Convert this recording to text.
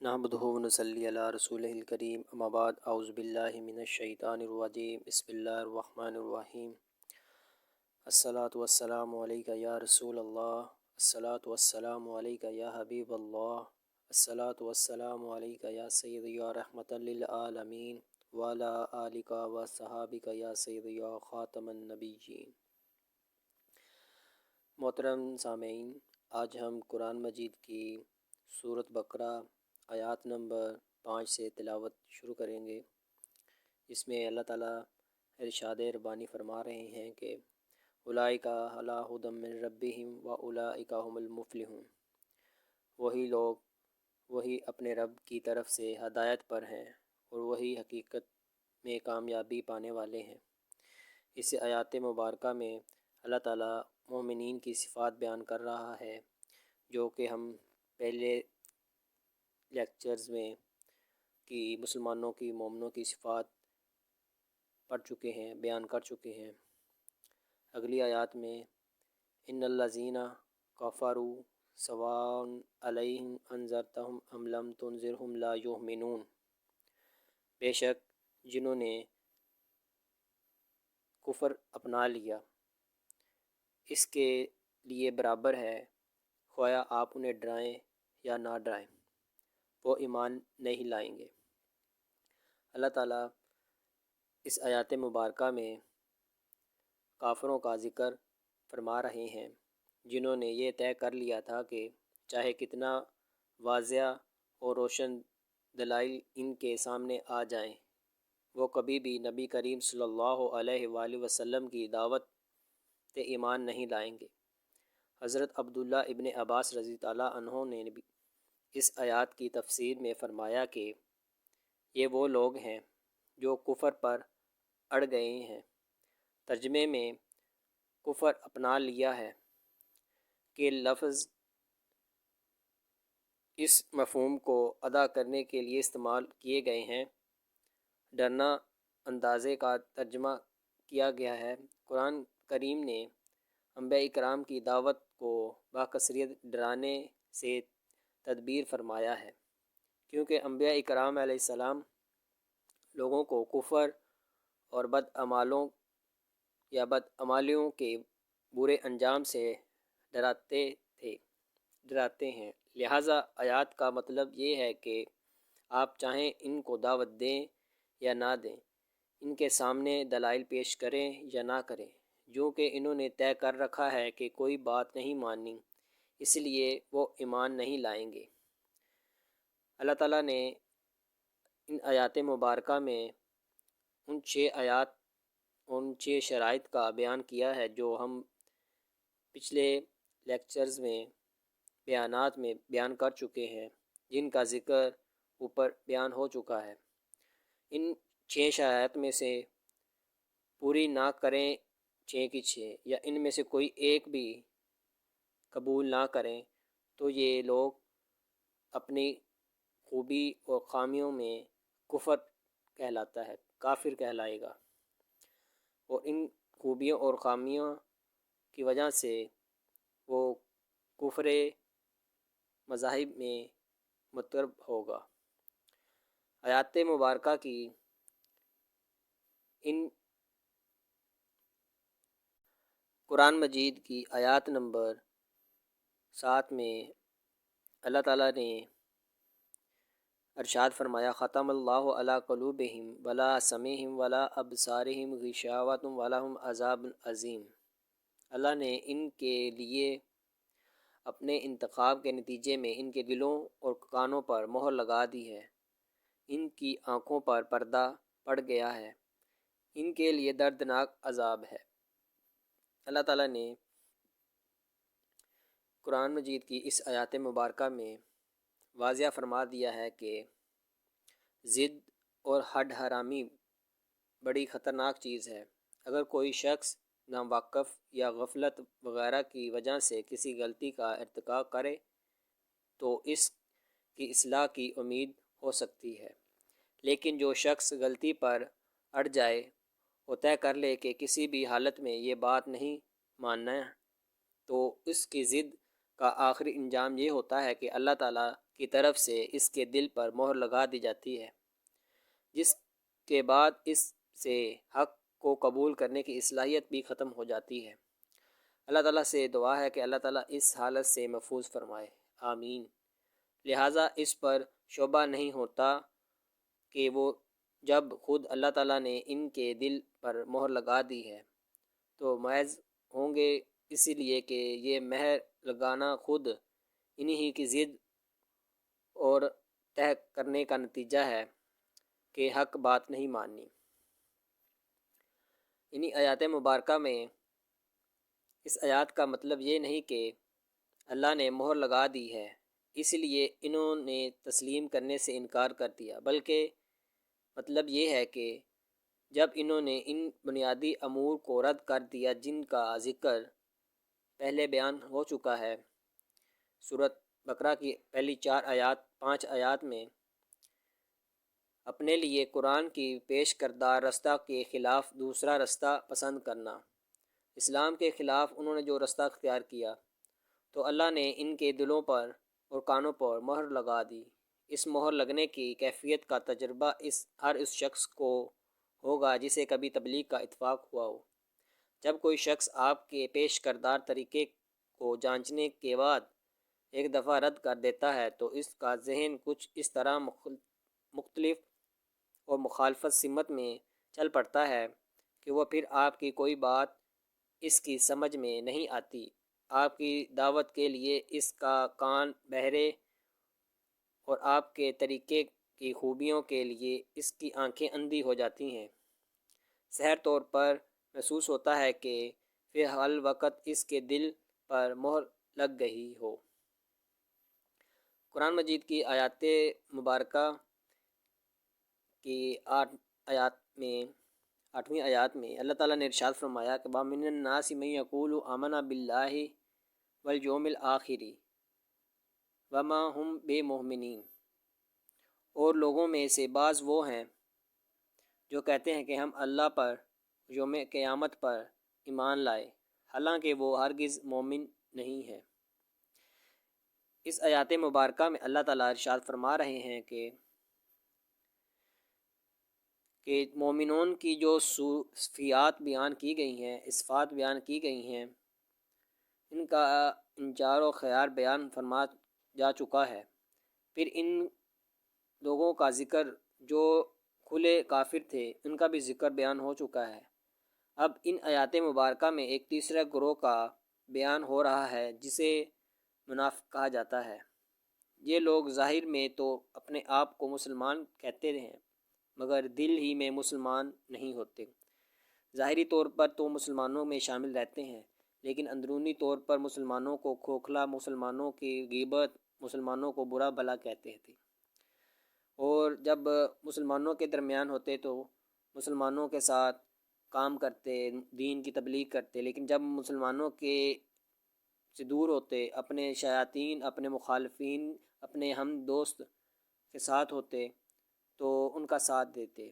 نحمدہ و نصلی علی رسولہ الکریم اما بعد اعوذ باللہ من الشیطان الرجیم بسم اللہ الرحمن الرحیم الصلاۃ والسلام علیکہ یا رسول اللہ الصلاۃ والسلام علیکہ یا حبیب اللہ الصلاۃ والسلام علیکہ یا سید یا رحمۃ للعالمین وعلی آلکہ و صحابکہ یا سید یا خاتم النبیین۔ محترم سامعین، آج ہم قرآن مجید کی سورۃ بقرہ آیات نمبر 5 سے تلاوت شروع کریں گے۔ اس میں اللہ تعالیٰ ارشاد ربانی فرما رہے ہیں کہ اولئک علی ھدی من ربہم واولئک ھم المفلحون، وہی لوگ وہی اپنے رب کی طرف سے ہدایت پر ہیں اور وہی حقیقت میں کامیابی پانے والے ہیں۔ اس آیات مبارکہ میں اللہ تعالیٰ مومنین کی صفات بیان کر رہا ہے، جو کہ ہم پہلے لیکچرز میں کی مسلمانوں کی مومنوں کی صفات پڑھ چکے ہیں، بیان کر چکے ہیں۔ اگلی آیات میں ان الذین کفروا سواء علیہم انذرتہم ام لم تنذرہم لا یؤمنون، بے شک جنہوں نے کفر اپنا لیا اس کے لیے برابر ہے، خواہ آپ انہیں ڈرائیں یا نہ ڈرائیں، وہ ایمان نہیں لائیں گے۔ اللہ تعالیٰ اس آیات مبارکہ میں کافروں کا ذکر فرما رہے ہیں، جنہوں نے یہ طے کر لیا تھا کہ چاہے کتنا واضح اور روشن دلائل ان کے سامنے آ جائیں، وہ کبھی بھی نبی کریم صلی اللہ علیہ وآلہ وسلم کی دعوت تے ایمان نہیں لائیں گے۔ حضرت عبداللہ ابن عباس رضی اللہ عنہ نے بھی اس آیات کی تفسیر میں فرمایا کہ یہ وہ لوگ ہیں جو کفر پر اڑ گئے ہیں۔ ترجمے میں کفر اپنا لیا ہے کہ لفظ اس مفہوم کو ادا کرنے کے لیے استعمال کیے گئے ہیں۔ ڈرنا اندازے کا ترجمہ کیا گیا ہے۔ قرآن کریم نے انبیاء کرام کی دعوت کو باکثرت ڈرانے سے تدبیر فرمایا ہے، کیونکہ انبیاء کرام علیہ السلام لوگوں کو کفر اور بدعمالوں یا بدعمالیوں کے برے انجام سے ڈراتے ہیں۔ لہٰذا آیات کا مطلب یہ ہے کہ آپ چاہیں ان کو دعوت دیں یا نہ دیں، ان کے سامنے دلائل پیش کریں یا نہ کریں، جو کہ انہوں نے طے کر رکھا ہے کہ کوئی بات نہیں ماننی، اس لیے وہ ایمان نہیں لائیں گے۔ اللہ تعالیٰ نے ان آیات مبارکہ میں ان 6 شرائط کا بیان کیا ہے جو ہم پچھلے لیکچرز میں بیانات میں بیان کر چکے ہیں، جن کا ذکر اوپر بیان ہو چکا ہے۔ ان 6 شرائط میں سے پوری نہ کریں 6 کی 6، یا ان میں سے کوئی ایک بھی قبول نہ کریں تو یہ لوگ اپنی خوبی اور خامیوں میں کفر کہلاتا ہے، کافر کہلائے گا، اور ان خوبیوں اور خامیوں کی وجہ سے وہ کفر مذاہب میں مترب ہوگا۔ آیات مبارکہ کی ان قرآن مجید کی آیات نمبر 7 میں اللہ تعالیٰ نے ارشاد فرمایا ختم اللہ علی قلوبہم ولا سمعہم ولا ابصارہم غشاوۃ ولہم عذاب عظیم۔ اللہ نے ان کے لیے اپنے انتخاب کے نتیجے میں ان کے دلوں اور کانوں پر مہر لگا دی ہے، ان کی آنکھوں پر پردہ پڑ گیا ہے، ان کے لیے دردناک عذاب ہے۔ اللہ تعالیٰ نے قرآن مجید کی اس آیات مبارکہ میں واضح فرما دیا ہے کہ ضد اور ہڈ حرامی بڑی خطرناک چیز ہے۔ اگر کوئی شخص ناواقف یا غفلت وغیرہ کی وجہ سے کسی غلطی کا ارتکاب کرے تو اس کی اصلاح کی امید ہو سکتی ہے، لیکن جو شخص غلطی پر اڑ جائے اور طے کر لے کہ کسی بھی حالت میں یہ بات نہیں ماننا، تو اس کی ضد کا آخری انجام یہ ہوتا ہے کہ اللہ تعالیٰ کی طرف سے اس کے دل پر مہر لگا دی جاتی ہے، جس کے بعد اس سے حق کو قبول کرنے کی صلاحیت بھی ختم ہو جاتی ہے۔ اللہ تعالیٰ سے دعا ہے کہ اللہ تعالیٰ اس حالت سے محفوظ فرمائے، آمین۔ لہٰذا اس پر شبہ نہیں ہوتا کہ وہ جب خود اللہ تعالیٰ نے ان کے دل پر مہر لگا دی ہے تو محض ہوں گے اسی لیے کہ یہ مہر لگانا خود انہی کی ضد اور طے کرنے کا نتیجہ ہے کہ حق بات نہیں ماننی۔ انہی آیات مبارکہ میں اس آیات کا مطلب یہ نہیں کہ اللہ نے مہر لگا دی ہے اس لیے انہوں نے تسلیم کرنے سے انکار کر دیا، بلکہ مطلب یہ ہے کہ جب انہوں نے ان بنیادی امور کو رد کر دیا جن کا ذکر پہلے بیان ہو چکا ہے سورۃ بقرہ کی پہلی 5 آیات میں، اپنے لیے قرآن کی پیش کردہ رستہ کے خلاف دوسرا رستہ پسند کرنا، اسلام کے خلاف انہوں نے جو رستہ اختیار کیا تو اللہ نے ان کے دلوں پر اور کانوں پر مہر لگا دی۔ اس مہر لگنے کی کیفیت کا تجربہ ہر اس شخص کو ہوگا جسے کبھی تبلیغ کا اتفاق ہوا ہو۔ جب کوئی شخص آپ کے پیش کردہ طریقے کو جانچنے کے بعد ایک دفعہ رد کر دیتا ہے تو اس کا ذہن کچھ اس طرح مختلف اور مخالفت سمت میں چل پڑتا ہے کہ وہ پھر آپ کی کوئی بات اس کی سمجھ میں نہیں آتی، آپ کی دعوت کے لیے اس کا کان بہرے اور آپ کے طریقے کی خوبیوں کے لیے اس کی آنکھیں اندھی ہو جاتی ہیں۔ ظاہر طور پر محسوس ہوتا ہے کہ فی الحال وقت اس کے دل پر مہر لگ گئی ہو۔ قرآن مجید کی آیات مبارکہ کی 8ویں آیات میں اللہ تعالیٰ نے ارشاد فرمایا کہ وَمِنَ النَّاسِ مَن يَقُولُ آمَنَا بِاللَّهِ وَالْيَوْمِ الْآخِرِ وَمَا هُمْ بِمُؤْمِنِينَ، اور لوگوں میں سے بعض وہ ہیں جو کہتے ہیں کہ ہم اللہ پر یوم قیامت پر ایمان لائے، حالانکہ وہ ہرگز مومن نہیں ہے۔ اس آیات مبارکہ میں اللہ تعالیٰ ارشاد فرما رہے ہیں کہ مومنون کی جو صفات بیان کی گئی ہیں، صفات بیان کی گئی ہیں، ان کا انچار و خیار بیان فرما جا چکا ہے۔ پھر ان لوگوں کا ذکر جو کھلے کافر تھے ان کا بھی ذکر بیان ہو چکا ہے۔ اب ان آیات مبارکہ میں ایک تیسرے گروہ کا بیان ہو رہا ہے جسے منافق کہا جاتا ہے۔ یہ لوگ ظاہر میں تو اپنے آپ کو مسلمان کہتے ہیں مگر دل ہی میں مسلمان نہیں ہوتے۔ ظاہری طور پر تو مسلمانوں میں شامل رہتے ہیں لیکن اندرونی طور پر مسلمانوں کو کھوکھلا، مسلمانوں کی غیبت، مسلمانوں کو برا بھلا کہتے تھے، اور جب مسلمانوں کے درمیان ہوتے تو مسلمانوں کے ساتھ کام کرتے، دین کی تبلیغ کرتے، لیکن جب مسلمانوں کے سے دور ہوتے، اپنے شیاطین، اپنے مخالفین، اپنے ہم دوست کے ساتھ ہوتے تو ان کا ساتھ دیتے۔